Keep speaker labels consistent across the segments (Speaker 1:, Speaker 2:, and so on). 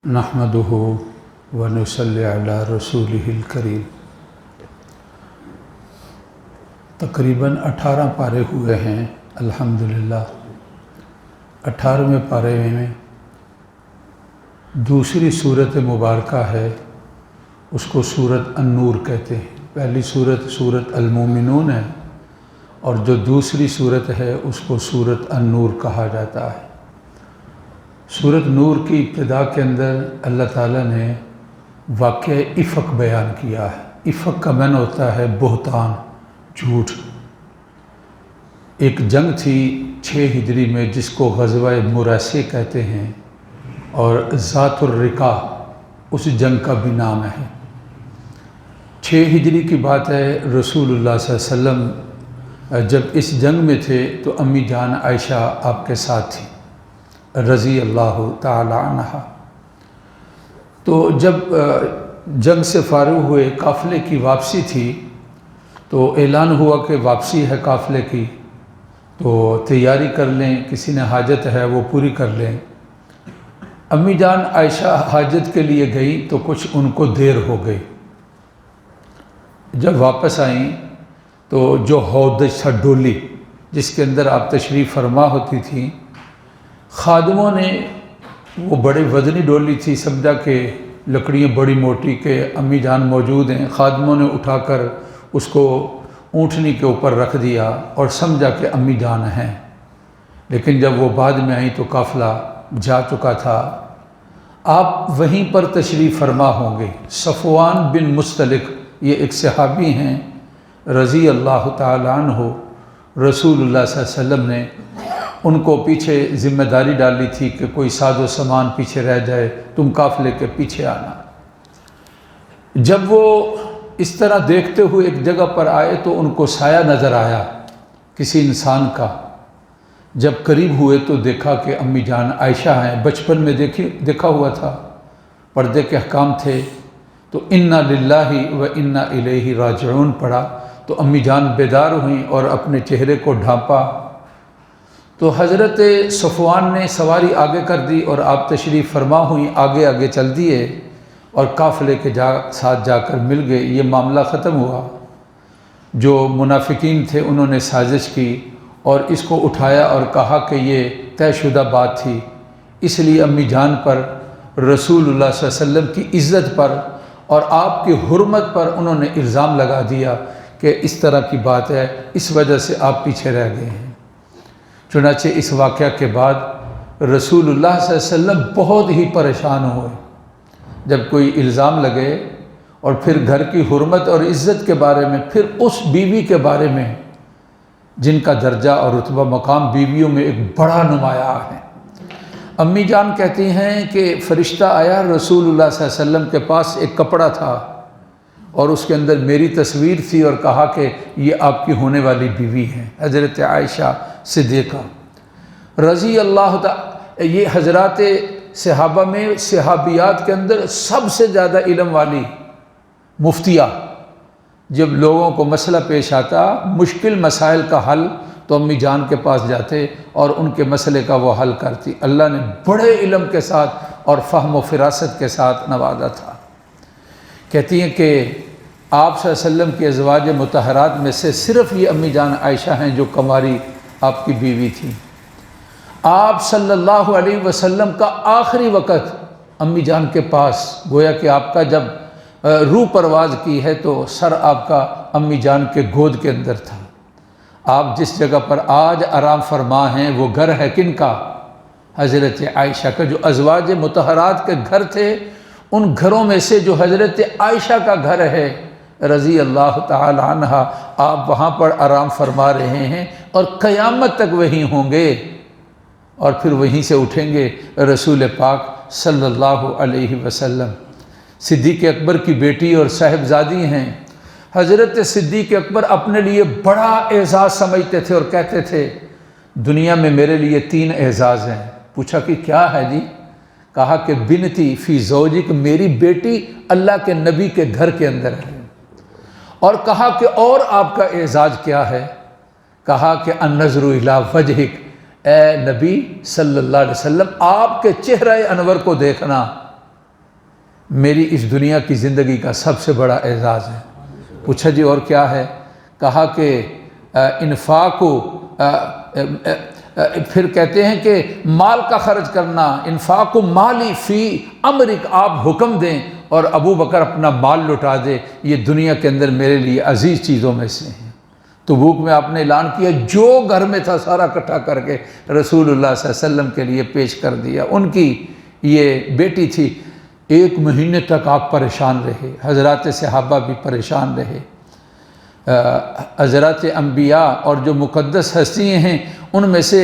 Speaker 1: نحمدہ ونصلی علی رسولہ الکریم۔ تقریباً 18 پارے ہوئے ہیں الحمدللہ۔ 18ویں پارے میں دوسری صورت مبارکہ ہے، اس کو سورۃ النور کہتے ہیں۔ پہلی صورت سورۃ المومنون ہے اور جو دوسری صورت ہے اس کو سورۃ النور کہا جاتا ہے۔ سورۃ نور کی ابتدا کے اندر اللہ تعالیٰ نے واقعہ افک بیان کیا ہے۔ افک کا معنی ہوتا ہے بہتان، جھوٹ۔ ایک جنگ تھی 6 ہجری میں جس کو غزوہ مریسی کہتے ہیں، اور ذات الرقاع اس جنگ کا بھی نام ہے۔ 6 ہجری کی بات ہے، رسول اللہ صلی اللہ علیہ وسلم جب اس جنگ میں تھے تو امی جان عائشہ آپ کے ساتھ تھی رضی اللہ تعالی عنہا۔ تو جب جنگ سے فارغ ہوئے، قافلے کی واپسی تھی، تو اعلان ہوا کہ واپسی ہے قافلے کی، تو تیاری کر لیں، کسی نے حاجت ہے وہ پوری کر لیں۔ امی جان عائشہ حاجت کے لیے گئی تو کچھ ان کو دیر ہو گئی۔ جب واپس آئیں تو جو ہودج تھا، ڈولی جس کے اندر آپ تشریف فرما ہوتی تھیں، خادموں نے، وہ بڑی وزنی ڈولی تھی، سمجھا کہ لکڑیاں بڑی موٹی کہ امی جان موجود ہیں، خادموں نے اٹھا کر اس کو اونٹنی کے اوپر رکھ دیا اور سمجھا کہ امی جان ہیں۔ لیکن جب وہ بعد میں آئیں تو قافلہ جا چکا تھا۔ آپ وہیں پر تشریف فرما ہوں گے۔ صفوان بن مستلق، یہ ایک صحابی ہیں رضی اللہ تعالیٰ عنہ، رسول اللہ صلی اللہ علیہ وسلم نے ان کو پیچھے ذمہ داری ڈالی تھی کہ کوئی ساز و سامان پیچھے رہ جائے، تم قافلے کے پیچھے آنا۔ جب وہ اس طرح دیکھتے ہوئے ایک جگہ پر آئے تو ان کو سایہ نظر آیا کسی انسان کا۔ جب قریب ہوئے تو دیکھا کہ امی جان عائشہ ہیں۔ بچپن میں دیکھا ہوا تھا، پردے کے احکام تھے، تو انا للہ و انا الیہ راجعون پڑھا تو امی جان بیدار ہوئیں اور اپنے چہرے کو ڈھانپا۔ تو حضرت صفوان نے سواری آگے کر دی اور آپ تشریف فرما ہوئیں، آگے آگے چل دیے اور قافلے کے ساتھ جا کر مل گئے۔ یہ معاملہ ختم ہوا۔ جو منافقین تھے انہوں نے سازش کی اور اس کو اٹھایا اور کہا کہ یہ طے شدہ بات تھی، اس لیے امی جان پر، رسول اللہ صلی اللہ علیہ وسلم کی عزت پر اور آپ کی حرمت پر انہوں نے الزام لگا دیا کہ اس طرح کی بات ہے، اس وجہ سے آپ پیچھے رہ گئے ہیں۔ چنانچہ اس واقعہ کے بعد رسول اللہ صلی اللہ علیہ وسلم بہت ہی پریشان ہوئے۔ جب کوئی الزام لگے اور پھر گھر کی حرمت اور عزت کے بارے میں، پھر اس بیوی کے بارے میں جن کا درجہ اور رتبہ مقام بیویوں میں ایک بڑا نمایاں ہے۔ امی جان کہتی ہیں کہ فرشتہ آیا رسول اللہ صلی اللہ علیہ وسلم کے پاس، ایک کپڑا تھا اور اس کے اندر میری تصویر تھی اور کہا کہ یہ آپ کی ہونے والی بیوی ہے، حضرت عائشہ صدیقہ رضی اللہ تعالی۔ یہ حضرات صحابہ میں، صحابیات کے اندر سب سے زیادہ علم والی مفتیہ۔ جب لوگوں کو مسئلہ پیش آتا، مشکل مسائل کا حل، تو امی جان کے پاس جاتے اور ان کے مسئلے کا وہ حل کرتی۔ اللہ نے بڑے علم کے ساتھ اور فہم و فراست کے ساتھ نوازا تھا۔ کہتی ہیں کہ آپ صلی اللہ علیہ وسلم کے ازواج مطہرات میں سے صرف یہ امی جان عائشہ ہیں جو کنواری آپ کی بیوی تھی۔ آپ صلی اللہ علیہ وسلم کا آخری وقت امی جان کے پاس، گویا کہ آپ کا جب روح پرواز کی ہے تو سر آپ کا امی جان کے گود کے اندر تھا۔ آپ جس جگہ پر آج آرام فرما ہیں وہ گھر ہے کن کا؟ حضرت عائشہ کا۔ جو ازواج مطہرات کے گھر تھے، ان گھروں میں سے جو حضرت عائشہ کا گھر ہے رضی اللہ تعالی عنہا، آپ وہاں پر آرام فرما رہے ہیں اور قیامت تک وہیں ہوں گے اور پھر وہیں سے اٹھیں گے رسول پاک صلی اللہ علیہ وسلم۔ صدیق اکبر کی بیٹی اور صاحبزادی ہیں۔ حضرت صدیق اکبر اپنے لیے بڑا اعزاز سمجھتے تھے اور کہتے تھے دنیا میں میرے لیے 3 اعزاز ہیں۔ پوچھا کہ کیا ہے جی؟ کہا کہ بنتی فی زوجک، میری بیٹی اللہ کے نبی کے گھر کے اندر ہے۔ اور کہا کہ اور آپ کا اعزاز کیا ہے؟ کہا کہ النظر الی وجہک، اے نبی صلی اللہ علیہ وسلم آپ کے چہرہ انور کو دیکھنا۔ میری اس دنیا کی زندگی کا سب سے بڑا اعزاز ہے۔ پوچھا جی اور کیا ہے؟ کہا کہ انفاق کو پھر کہتے ہیں کہ مال کا خرچ کرنا، انفاق کو مالی فی امرک، آپ حکم دیں اور ابو بکر اپنا مال لٹا دے، یہ دنیا کے اندر میرے لیے عزیز چیزوں میں سے ہیں۔ تبوک میں آپ نے اعلان کیا جو گھر میں تھا سارا اکٹھا کر کے رسول اللہ صلی اللہ علیہ وسلم کے لیے پیش کر دیا۔ ان کی یہ بیٹی تھی، 1 مہینے تک آپ پریشان رہے، حضرات صحابہ بھی پریشان رہے، حضرات انبیاء اور جو مقدس ہستیاں ہیں ان میں سے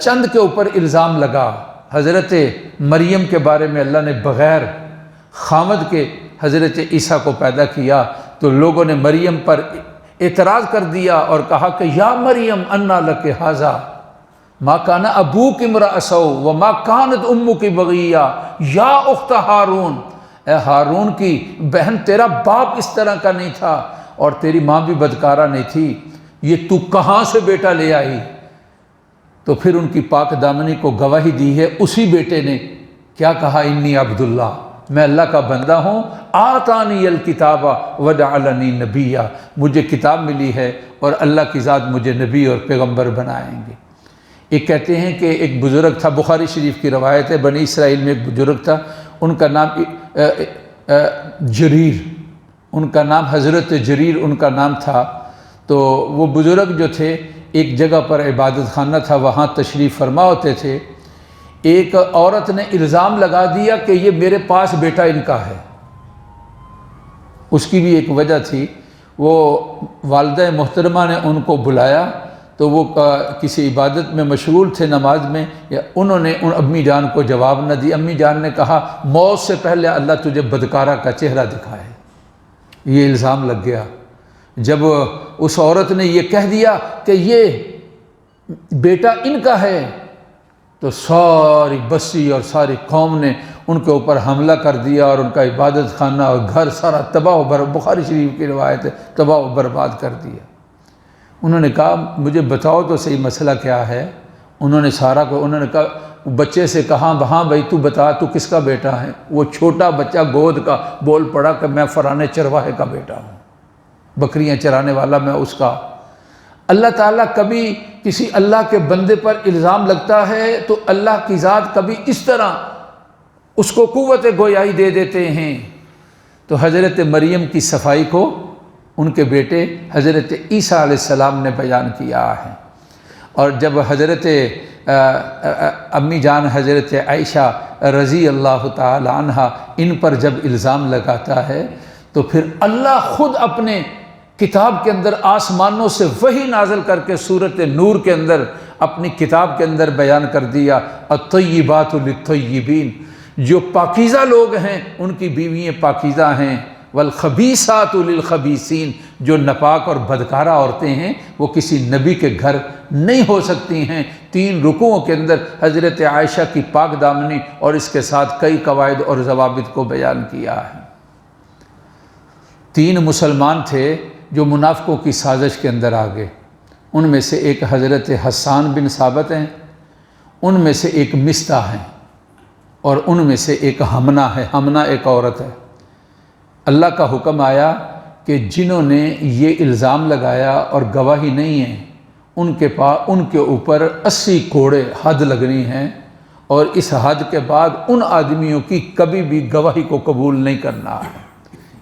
Speaker 1: چند کے اوپر الزام لگا۔ حضرت مریم کے بارے میں اللہ نے بغیر خامد کے حضرت عیسیٰ کو پیدا کیا، تو لوگوں نے مریم پر اعتراض کر دیا اور کہا کہ یا مریم انا لک ھذا ما کان ابوک امرأ سوء وما کانت امک بغیہ یا اخت ہارون، اے ہارون کی بہن تیرا باپ اس طرح کا نہیں تھا اور تیری ماں بھی بدکارہ نہیں تھی، یہ تو کہاں سے بیٹا لے آئی؟ تو پھر ان کی پاک دامنی کو گواہی دی ہے اسی بیٹے نے، کیا کہا؟ انی عبداللہ، میں اللہ کا بندہ ہوں، آتانی الکتاب وجعلنی نبیہ، مجھے کتاب ملی ہے اور اللہ کی ذات مجھے نبی اور پیغمبر بنائیں گے۔ ایک کہتے ہیں کہ ایک بزرگ تھا، بخاری شریف کی روایت ہے، بنی اسرائیل میں ایک بزرگ تھا، ان کا نام جریر، ان کا نام حضرت جریر ان کا نام تھا۔ تو وہ بزرگ جو تھے ایک جگہ پر عبادت خانہ تھا، وہاں تشریف فرما ہوتے تھے۔ ایک عورت نے الزام لگا دیا کہ یہ میرے پاس بیٹا ان کا ہے۔ اس کی بھی ایک وجہ تھی، وہ والدہ محترمہ نے ان کو بلایا تو وہ کسی عبادت میں مشغول تھے، نماز میں، یا انہوں نے ان امی جان کو جواب نہ دی۔ امی جان نے کہا موت سے پہلے اللہ تجھے بدکارہ کا چہرہ دکھائے، یہ الزام لگ گیا۔ جب اس عورت نے یہ کہہ دیا کہ یہ بیٹا ان کا ہے تو ساری بستی اور ساری قوم نے ان کے اوپر حملہ کر دیا اور ان کا عبادت خانہ اور گھر سارا تباہ و برباد، بخاری شریف کی روایت ہے، تباہ و برباد کر دیا۔ انہوں نے کہا مجھے بتاؤ تو صحیح مسئلہ کیا ہے؟ انہوں نے کہا بچے سے کہا ہاں بھائی تو بتا تو کس کا بیٹا ہے؟ وہ چھوٹا بچہ گود کا بول پڑا کہ میں فلانے چرواہے کا بیٹا ہوں، بکریاں چرانے والا میں اس کا۔ اللہ تعالیٰ کبھی کسی اللہ کے بندے پر الزام لگتا ہے تو اللہ کی ذات کبھی اس طرح اس کو قوت گویائی دے دیتے ہیں۔ تو حضرت مریم کی صفائی کو ان کے بیٹے حضرت عیسیٰ علیہ السلام نے بیان کیا ہے۔ اور جب حضرت امی جان حضرت عائشہ رضی اللہ تعالی عنہ ان پر جب الزام لگاتا ہے تو پھر اللہ خود اپنے کتاب کے اندر آسمانوں سے وحی نازل کر کے سورۃ نور کے اندر اپنی کتاب کے اندر بیان کر دیا، الطیبات للطیبین، جو پاکیزہ لوگ ہیں ان کی بیویاں پاکیزہ ہیں، والخبیثات للخبیثین، جو ناپاک اور بدکارہ عورتیں ہیں وہ کسی نبی کے گھر نہیں ہو سکتی ہیں۔ 3 رکوعوں کے اندر حضرت عائشہ کی پاک دامنی اور اس کے ساتھ کئی قواعد اور ضوابط کو بیان کیا ہے۔ 3 مسلمان تھے جو منافقوں کی سازش کے اندر آ گئے، ان میں سے ایک حضرت حسان بن ثابت ہیں، ان میں سے ایک مستح ہیں، اور ان میں سے ایک ہمنہ ہے۔ ہمنہ ایک عورت ہے۔ اللہ کا حکم آیا کہ جنہوں نے یہ الزام لگایا اور گواہی نہیں ہے ان کے اوپر 80 کوڑے حد لگنی ہیں، اور اس حد کے بعد ان آدمیوں کی کبھی بھی گواہی کو قبول نہیں کرنا ہے۔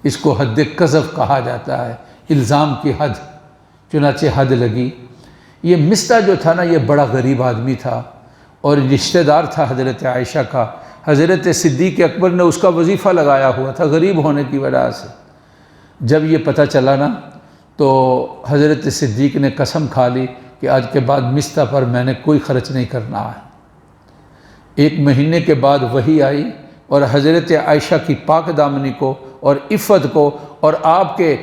Speaker 1: اس کو حد قذف کہا جاتا ہے، الزام کی حد۔ چنانچہ حد لگی۔ یہ مستح جو تھا نا، یہ بڑا غریب آدمی تھا اور رشتہ دار تھا حضرت عائشہ کا۔ حضرت صدیق اکبر نے اس کا وظیفہ لگایا ہوا تھا غریب ہونے کی وجہ سے۔ جب یہ پتہ چلا نا تو حضرت صدیق نے قسم کھا لی کہ آج کے بعد مستح پر میں نے کوئی خرچ نہیں کرنا ہے۔ 1 مہینے کے بعد وحی آئی اور حضرت عائشہ کی پاک دامنی کو اور عفت کو اور آپ کے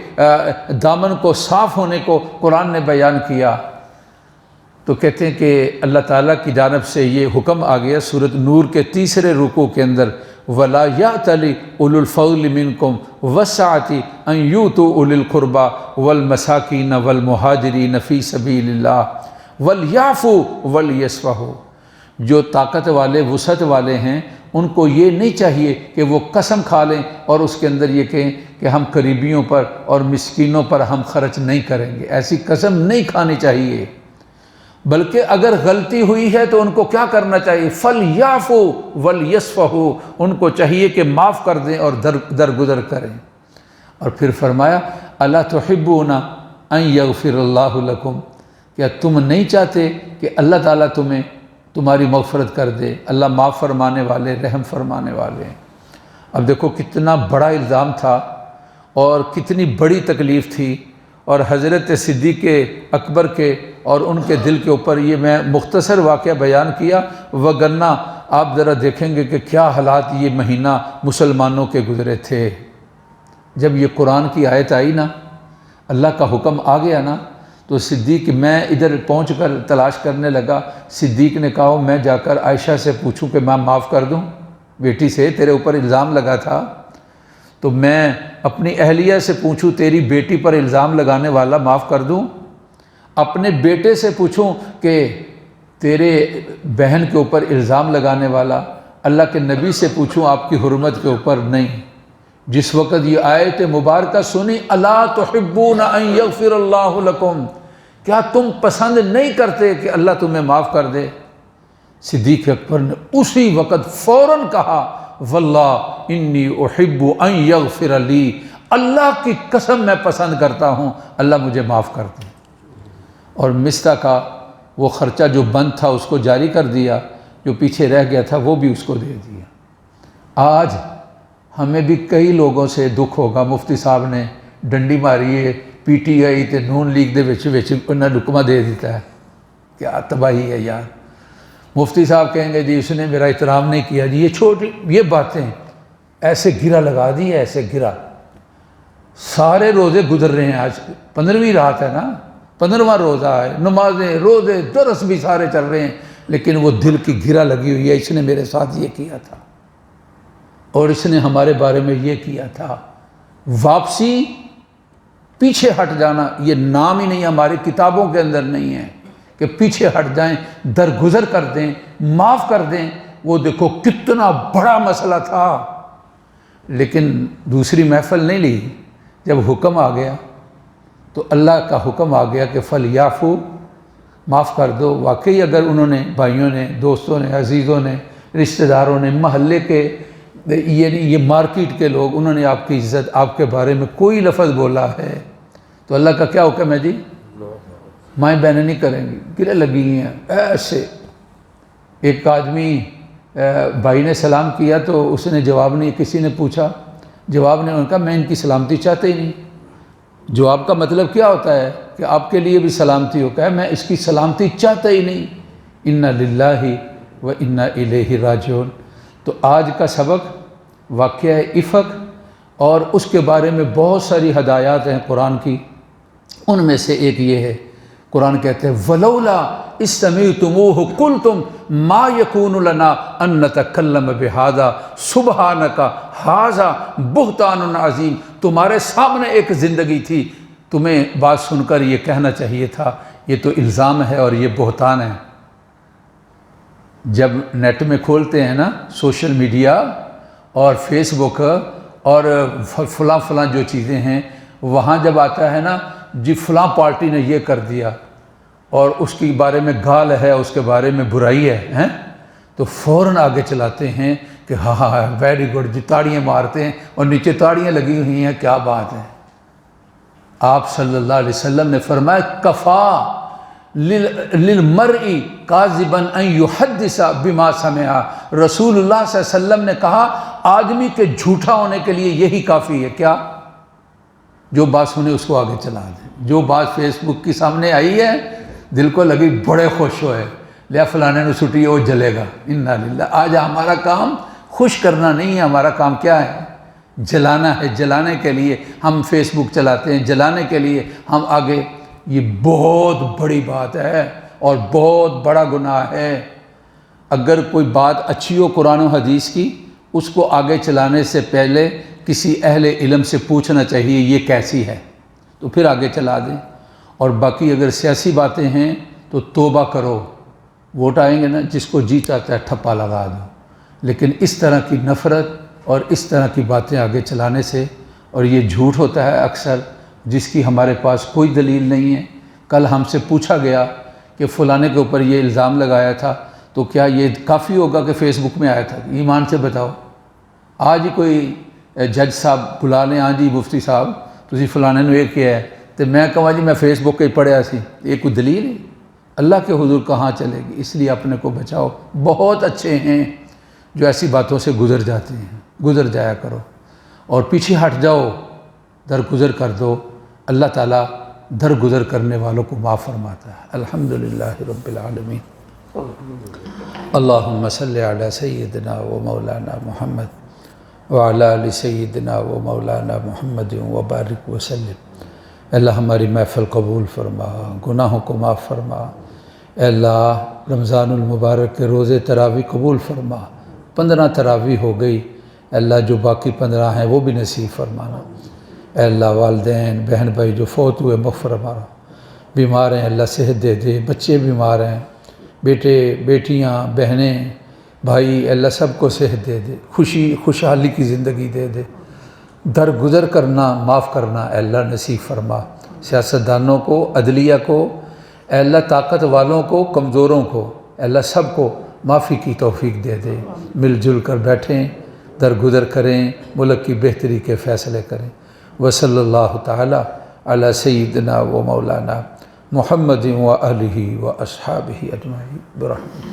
Speaker 1: دامن کو صاف ہونے کو قرآن نے بیان کیا۔ تو کہتے ہیں کہ اللہ تعالیٰ کی جانب سے یہ حکم آ گیا سورۃ نور کے 3 رکوع کے اندر، وَلَا يَأْتَلِ أُولُو الْفَضْلِ مِنْكُمْ وَالسَّعَةِ أَنْ يُؤْتُوا أُولِي الْقُرْبَى وَالْمَسَاكِينَ وَالْمُهَاجِرِينَ فِي سَبِيلِ اللَّهِ وَلْيَعْفُوا وَلْيَصْفَحُوا۔ جو طاقت والے وسعت والے ہیں ان کو یہ نہیں چاہیے کہ وہ قسم کھا لیں اور اس کے اندر یہ کہیں کہ ہم قریبیوں پر اور مسکینوں پر ہم خرچ نہیں کریں گے، ایسی قسم نہیں کھانی چاہیے، بلکہ اگر غلطی ہوئی ہے تو ان کو کیا کرنا چاہیے؟ فَلْيَعْفُوا وَلْيَصْفَحُوا، ان کو چاہیے کہ معاف کر دیں اور درگزر کریں۔ اور پھر فرمایا أَلَا تُحِبُّونَ أَن يَغْفِرَ اللَّهُ لَكُمْ، کیا تم نہیں چاہتے کہ اللہ تعالیٰ تمہاری مغفرت کر دے؟ اللہ معاف فرمانے والے، رحم فرمانے والے ہیں۔ اب دیکھو کتنا بڑا الزام تھا اور کتنی بڑی تکلیف تھی، اور حضرت صدیق اکبر کے اور ان کے دل کے اوپر یہ میں مختصر واقعہ بیان کیا، وگرنہ آپ ذرا دیکھیں گے کہ کیا حالات یہ مہینہ مسلمانوں کے گزرے تھے۔ جب یہ قرآن کی آیت آئی نا، اللہ کا حکم آ گیا نا، تو صدیق، میں ادھر پہنچ کر تلاش کرنے لگا، صدیق نے کہا میں جا کر عائشہ سے پوچھوں کہ میں معاف کر دوں بیٹی سے، تیرے اوپر الزام لگا تھا، تو میں اپنی اہلیہ سے پوچھوں تیری بیٹی پر الزام لگانے والا معاف کر دوں؟ اپنے بیٹے سے پوچھوں کہ تیرے بہن کے اوپر الزام لگانے والا؟ اللہ کے نبی سے پوچھوں آپ کی حرمت کے اوپر؟ نہیں۔ جس وقت یہ آیت مبارکہ سنی، الا تحبون ان یغفر اللہ لکم، کیا تم پسند نہیں کرتے کہ اللہ تمہیں معاف کر دے؟ صدیق اکبر نے اسی وقت فوراً کہا واللہ انی احب ان یغفر لی، اللہ کی قسم میں پسند کرتا ہوں اللہ مجھے معاف کر دے۔ اور مصطح کا وہ خرچہ جو بند تھا اس کو جاری کر دیا، جو پیچھے رہ گیا تھا وہ بھی اس کو دے دیا۔ آج ہمیں بھی کئی لوگوں سے دکھ ہوگا، مفتی صاحب نے ڈنڈی ماری ہے، پی ٹی آئی تے نون لیگ دے وچ انہیں رکمہ دے دیتا ہے، کیا تباہی ہے یار۔ مفتی صاحب کہیں گے جی اس نے میرا احترام نہیں کیا جی، یہ چھوٹی یہ باتیں ایسے گرا لگا دی ہے، ایسے گرا۔ سارے روزے گزر رہے ہیں، آج 15ویں رات ہے نا، 15واں روزہ ہے، نمازیں، روزے، درس بھی سارے چل رہے ہیں، لیکن وہ دل کی گرا لگی ہوئی ہے، اس نے میرے ساتھ یہ کیا تھا اور اس نے ہمارے بارے میں یہ کیا تھا۔ واپسی، پیچھے ہٹ جانا، یہ نام ہی نہیں، ہماری کتابوں کے اندر نہیں ہے کہ پیچھے ہٹ جائیں، درگزر کر دیں، معاف کر دیں۔ وہ دیکھو کتنا بڑا مسئلہ تھا، لیکن دوسری محفل نہیں لی۔ جب حکم آ گیا تو اللہ کا حکم آ گیا کہ فَلْيَعْفُوا، معاف کر دو۔ واقعی اگر انہوں نے، بھائیوں نے، دوستوں نے، عزیزوں نے، رشتہ داروں نے، محلے کے، یہ مارکیٹ کے لوگ، انہوں نے آپ کی عزت، آپ کے بارے میں کوئی لفظ بولا ہے تو اللہ کا کیا حکم ہے جی؟ مائیں بہنیں نہیں کریں گی، گرے لگی ہیں ایسے۔ ایک آدمی بھائی نے سلام کیا تو اس نے جواب نہیں، کسی نے پوچھا، جواب نے، انہوں نے کہا میں ان کی سلامتی چاہتے ہی نہیں۔ جواب کا مطلب کیا ہوتا ہے کہ آپ کے لیے بھی سلامتی ہو، کہا میں اس کی سلامتی چاہتا ہی نہیں۔ انا للہ و انا الیہ راجعون۔ تو آج کا سبق واقعہ افق، اور اس کے بارے میں بہت ساری ہدایات ہیں قرآن کی، ان میں سے ایک یہ ہے، قرآن کہتے ہیں وَلَوْلَا إِذْ سَمِعْتُمُوهُ قُلْتُمْ مَا يَكُونُ لَنَا أَن نَّتَكَلَّمَ بِهَذَا سُبْحَانَكَ هَٰذَا بُهْتَانٌ عَظِيمٌ۔ تمہارے سامنے ایک زندگی تھی، تمہیں بات سن کر یہ کہنا چاہیے تھا یہ تو الزام ہے اور یہ بہتان ہے۔ جب نیٹ میں کھولتے ہیں نا سوشل میڈیا اور فیس بک اور فلاں فلاں جو چیزیں ہیں، وہاں جب آتا ہے نا جی فلاں پارٹی نے یہ کر دیا اور اس کے بارے میں گال ہے، اس کے بارے میں برائی ہے، تو فوراً آگے چلاتے ہیں کہ ہاں ہاں ویری گڈ جی، تاڑیاں مارتے ہیں اور نیچے تاڑیاں لگی ہوئی ہیں، کیا بات ہے۔ آپ صلی اللہ علیہ وسلم نے فرمایا کفا للمرء کاذبا ان یحدث بما سمع۔ رسول اللہ صلی اللہ علیہ وسلم نے کہا آدمی کے جھوٹا ہونے کے لیے یہی کافی ہے، کیا؟ جو بات سنے اس کو آگے چلا دیں۔ جو بات فیس بک کی سامنے آئی ہے دل کو لگی بڑے خوش ہوئے، لیا فلانے نے سٹی وہ جلے گا، انا للہ۔ آج ہمارا کام خوش کرنا نہیں ہے، ہمارا کام کیا ہے؟ جلانا ہے۔ جلانے کے لیے ہم فیس بک چلاتے ہیں، جلانے کے لیے ہم آگے۔ یہ بہت بڑی بات ہے اور بہت بڑا گناہ ہے۔ اگر کوئی بات اچھی ہو قرآن و حدیث کی، اس کو آگے چلانے سے پہلے کسی اہل علم سے پوچھنا چاہیے یہ کیسی ہے، تو پھر آگے چلا دیں۔ اور باقی اگر سیاسی باتیں ہیں تو توبہ کرو، ووٹ آئیں گے نا، جس کو جی چاہتا ہے ٹھپا لگا دو، لیکن اس طرح کی نفرت اور اس طرح کی باتیں آگے چلانے سے، اور یہ جھوٹ ہوتا ہے اکثر جس کی ہمارے پاس کوئی دلیل نہیں ہے۔ کل ہم سے پوچھا گیا کہ فلانے کے اوپر یہ الزام لگایا تھا، تو کیا یہ کافی ہوگا کہ فیس بک میں آیا تھا؟ ایمان سے بتاؤ۔ آج ہی کوئی جج صاحب بلا لیں، ہاں جی مفتی صاحب تسی فلانے نے یہ کیا ہے، تو میں کہوں جی میں فیس بک کے پڑھیا سی، یہ کوئی دلیل ہے؟ اللہ کے حضور کہاں چلے گی؟ اس لیے اپنے کو بچاؤ۔ بہت اچھے ہیں جو ایسی باتوں سے گزر جاتے ہیں، گزر جایا کرو اور پیچھے ہٹ جاؤ، درگزر کر دو۔ اللہ تعالیٰ درگزر کرنے والوں کو معاف فرماتا ہے۔ الحمدللہ رب العالمین۔ اللہم صلی علی سیدنا و مولانا محمد وعلی آل سیدنا و مولانا محمد وبارک وسلم۔ اللہ ہماری محفل قبول فرما، گناہوں کو معاف فرما۔ اے اللہ رمضان المبارک کے روزے تراویح قبول فرما۔ 15 تراویح ہو گئی، اے اللہ جو باقی 15 ہیں وہ بھی نصیب فرمانا۔ اے اللہ والدین بہن بھائی جو فوت ہوئے مغفر فرما، بیمار ہیں اللہ صحت دے دے، بچے بیمار ہیں، بیٹے بیٹیاں بہنیں بھائی اللہ سب کو صحت دے دے، خوشحالی کی زندگی دے دے۔ درگزر کرنا معاف کرنا اے اللہ نصیب فرما۔ سیاستدانوں کو، عدلیہ کو، اے اللہ طاقت والوں کو، کمزوروں کو، اے اللہ سب کو معافی کی توفیق دے دے۔ مل جل کر بیٹھیں، درگزر کریں، ملک کی بہتری کے فیصلے کریں۔ وصلی اللہ تعالی علی سیدنا و مولانا محمد و آلہ و اصحابہ اجمعین برحمتہ۔